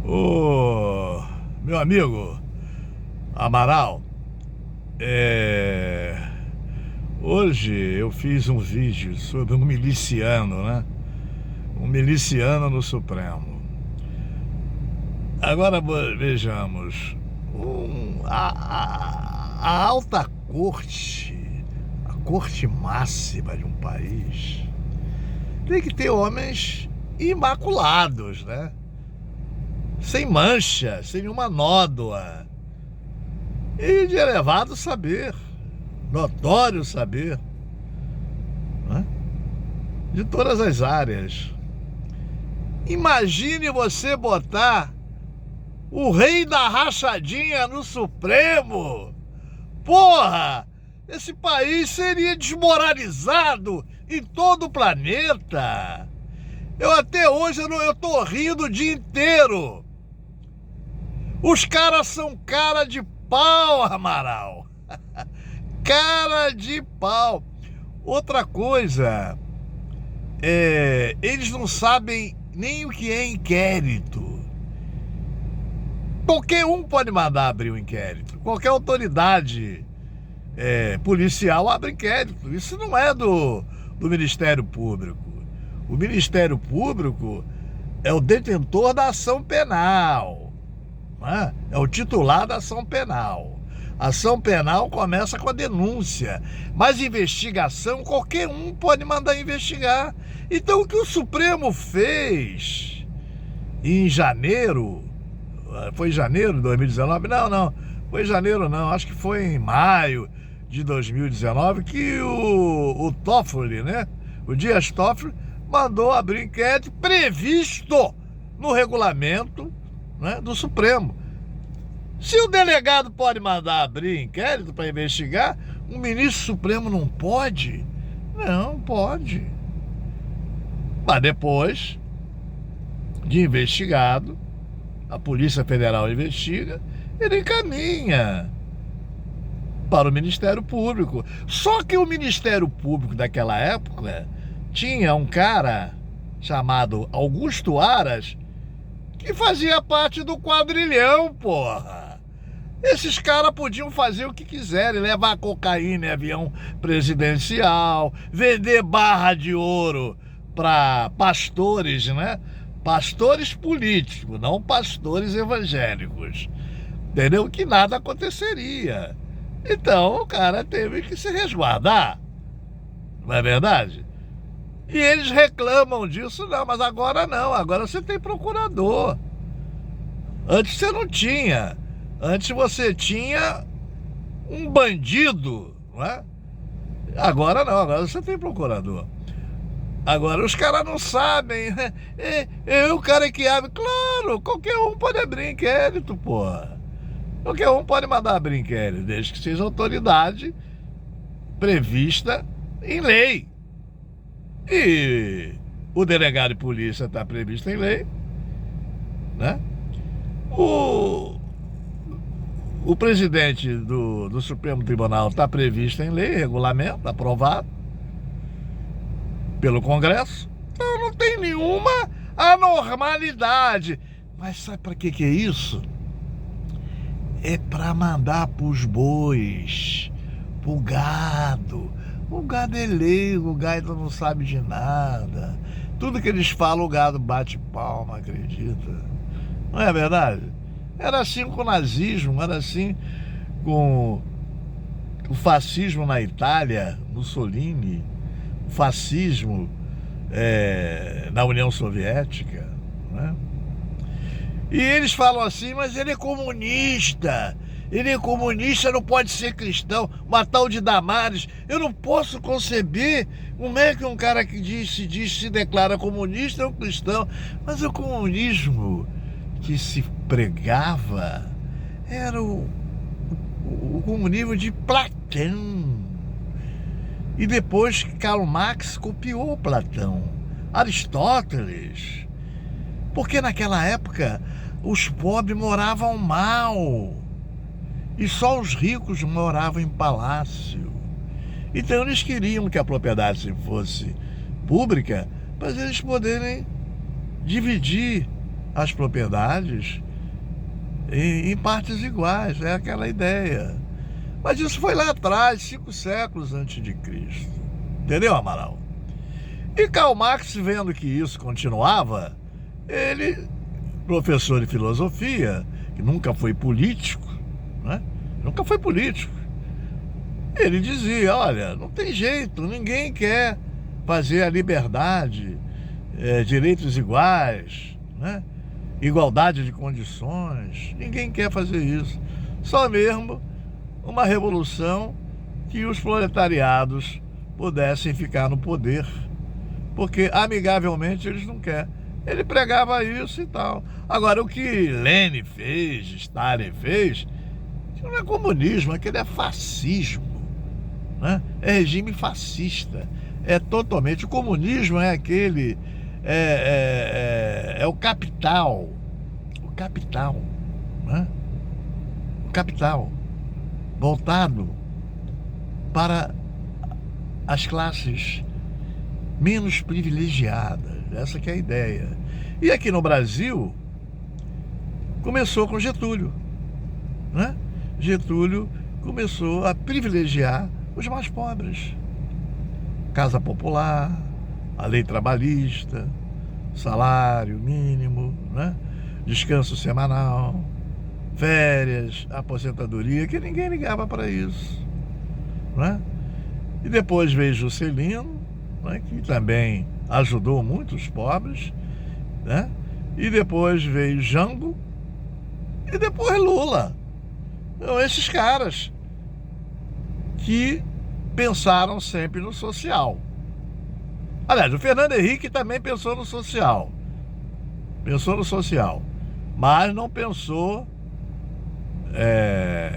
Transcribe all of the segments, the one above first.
Ô, meu amigo Amaral, hoje eu fiz um vídeo sobre um miliciano, né? Um miliciano no Supremo. Agora vejamos, a alta corte, a corte máxima de um país, tem que ter homens imaculados, né? Sem mancha, sem nenhuma nódoa, e de elevado saber, notório saber, né? De todas as áreas. Imagine você botar o rei da rachadinha no Supremo. Porra! Esse país seria desmoralizado em todo o planeta. Eu até hoje eu tô rindo o dia inteiro. Os caras são cara de pau, Amaral. Cara de pau. Outra coisa, eles não sabem nem o que é inquérito. Qualquer um pode mandar abrir um inquérito. Qualquer autoridade policial abre inquérito. Isso não é do Ministério Público. O Ministério Público é o detentor da ação penal, né? É o titular da ação penal. A ação penal começa com a denúncia, mas investigação qualquer um pode mandar investigar. Então o que o Supremo fez em janeiro, foi em janeiro de 2019? Não, foi em janeiro não, acho que foi em maio de 2019 que o Toffoli, né? O Dias Toffoli mandou abrir inquérito previsto no regulamento, né, do Supremo. Se o delegado pode mandar abrir inquérito para investigar, o ministro Supremo não pode? Não pode. Mas depois de investigado, a Polícia Federal investiga, ele encaminha para o Ministério Público. Só que o Ministério Público daquela época tinha um cara chamado Augusto Aras que fazia parte do quadrilhão, porra. Esses caras podiam fazer o que quiserem, levar cocaína em avião presidencial, vender barra de ouro para pastores, né? Pastores políticos, não pastores evangélicos. Entendeu? Que nada aconteceria. Então o cara teve que se resguardar. Não é verdade? E eles reclamam disso, não, mas agora não, agora você tem procurador. Antes você não tinha. Antes você tinha um bandido, não é? Agora não, agora você tem procurador. Agora os caras não sabem. O cara que abre, claro, qualquer um pode abrir inquérito, porra. Qualquer um pode mandar abrir inquérito, desde que seja autoridade prevista em lei. E o delegado de polícia está previsto em lei, né? O presidente do Supremo Tribunal está previsto em lei, regulamento, aprovado pelo Congresso. Então não tem nenhuma anormalidade. Mas sabe para que é isso? É para mandar pros bois, pro gado. O gado é leigo, o gado não sabe de nada. Tudo que eles falam, o gado bate palma, acredita. Não é verdade? Era assim com o nazismo, era assim com o fascismo na Itália, Mussolini, o fascismo na União Soviética, né? E eles falam assim, mas ele é comunista. Ele é comunista, não pode ser cristão. Uma tal de Damares. Eu não posso conceber como é que um cara que se declara comunista é um cristão. Mas o comunismo que se pregava era o comunismo de Platão. E depois Karl Marx copiou Platão, Aristóteles. Porque naquela época os pobres moravam mal. E só os ricos moravam em palácio. Então eles queriam que a propriedade fosse pública para eles poderem dividir as propriedades em partes iguais, é aquela ideia. Mas isso foi lá atrás, 5 séculos antes de Cristo. Entendeu, Amaral? E Karl Marx, vendo que isso continuava, ele, professor de filosofia, que nunca foi político, né? Nunca foi político. Ele dizia, olha, não tem jeito, ninguém quer fazer a liberdade, direitos iguais, né? Igualdade de condições, ninguém quer fazer isso. Só mesmo uma revolução que os proletariados pudessem ficar no poder, porque amigavelmente eles não querem. Ele pregava isso e tal. Agora, o que Lenin fez, Stalin fez, não é comunismo, aquele é fascismo, né? É regime fascista. É totalmente. O comunismo é aquele. É o capital. O capital. Né? O capital voltado para as classes menos privilegiadas. Essa que é a ideia. E aqui no Brasil, começou com Getúlio, né? Getúlio começou a privilegiar os mais pobres. Casa popular, a lei trabalhista, salário mínimo, né? Descanso semanal, férias, aposentadoria, que ninguém ligava para isso, né? E depois veio Juscelino, né? Que também ajudou muito os pobres, né? E depois veio Jango e depois Lula. Então, esses caras que pensaram sempre no social. Aliás, o Fernando Henrique também pensou no social. Pensou no social. Mas não pensou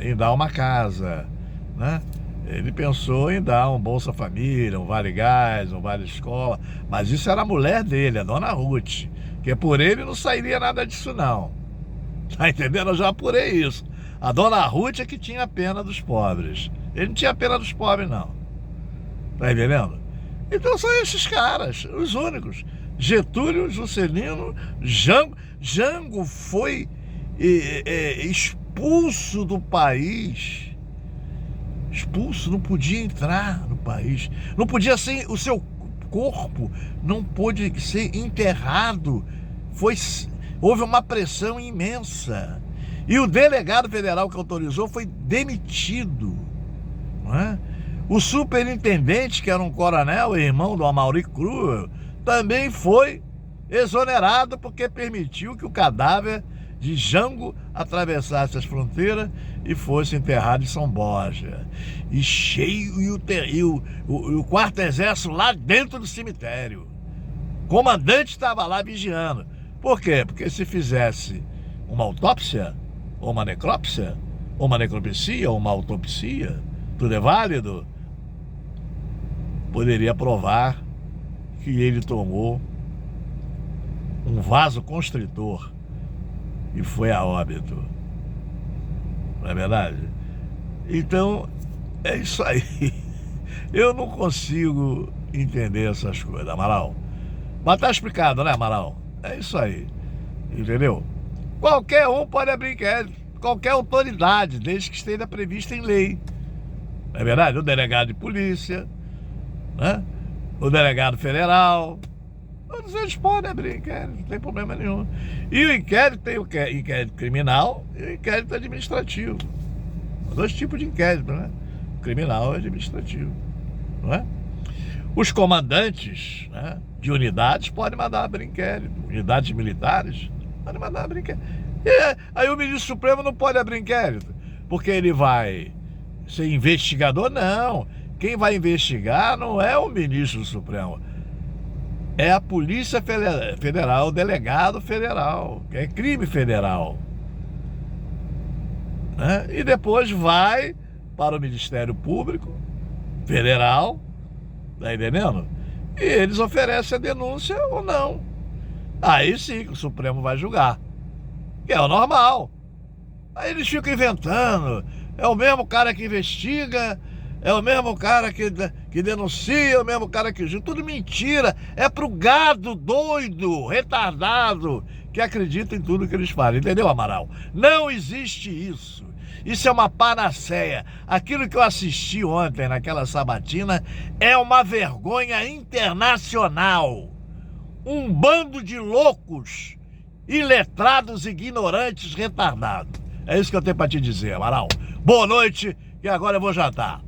em dar uma casa, né? Ele pensou em dar um Bolsa Família, um Vale Gás, um Vale Escola. Mas isso era a mulher dele, a dona Ruth. Que por ele não sairia nada disso, não. Tá entendendo? Eu já apurei isso. A dona Ruth é que tinha pena dos pobres. Ele não tinha pena dos pobres, não. Tá entendendo? Então são esses caras, os únicos. Getúlio, Juscelino, Jango. Jango foi expulso do país. Expulso, não podia entrar no país. Não podia ser, o seu corpo não pôde ser enterrado. Houve uma pressão imensa. E o delegado federal que autorizou foi demitido, não é? O superintendente, que era um coronel, irmão do Amaury Cruz, também foi exonerado porque permitiu que o cadáver de Jango atravessasse as fronteiras e fosse enterrado em São Borja. E cheio, e o quarto exército lá dentro do cemitério. O comandante estava lá vigiando. Por quê? Porque se fizesse uma autópsia, ou uma necrópsia, ou uma necropsia, ou uma autopsia, tudo é válido, poderia provar que ele tomou um vasoconstritor e foi a óbito. Não é verdade? Então, é isso aí. Eu não consigo entender essas coisas, Amaral. Mas tá explicado, né, Amaral? É isso aí. Entendeu? Qualquer um pode abrir inquérito. Qualquer autoridade, desde que esteja prevista em lei. Não é verdade? O delegado de polícia, né? O delegado federal. Todos eles podem abrir inquérito, não tem problema nenhum. E o inquérito tem o inquérito criminal e o inquérito administrativo. 2 tipos de inquérito, né? Criminal e administrativo, não é? Os comandantes, né, de unidades podem mandar abrir inquérito. Unidades militares podem mandar abrir inquérito. E aí o ministro Supremo não pode abrir inquérito, porque ele vai ser investigador? Não. Quem vai investigar não é o ministro Supremo. É a Polícia Federal, o delegado federal, que é crime federal. Né? E depois vai para o Ministério Público Federal, tá entendendo? E eles oferecem a denúncia ou não. Aí sim que o Supremo vai julgar, que é o normal. Aí eles ficam inventando, é o mesmo cara que investiga, é o mesmo cara que denuncia, é o mesmo cara que julga. Tudo mentira. É pro gado doido, retardado, que acreditam em tudo que eles falam, entendeu, Amaral? Não existe isso. Isso é uma panaceia. Aquilo que eu assisti ontem naquela sabatina é uma vergonha internacional. Um bando de loucos, iletrados, ignorantes, retardados. É isso que eu tenho para te dizer, Amaral. Boa noite, e agora eu vou jantar.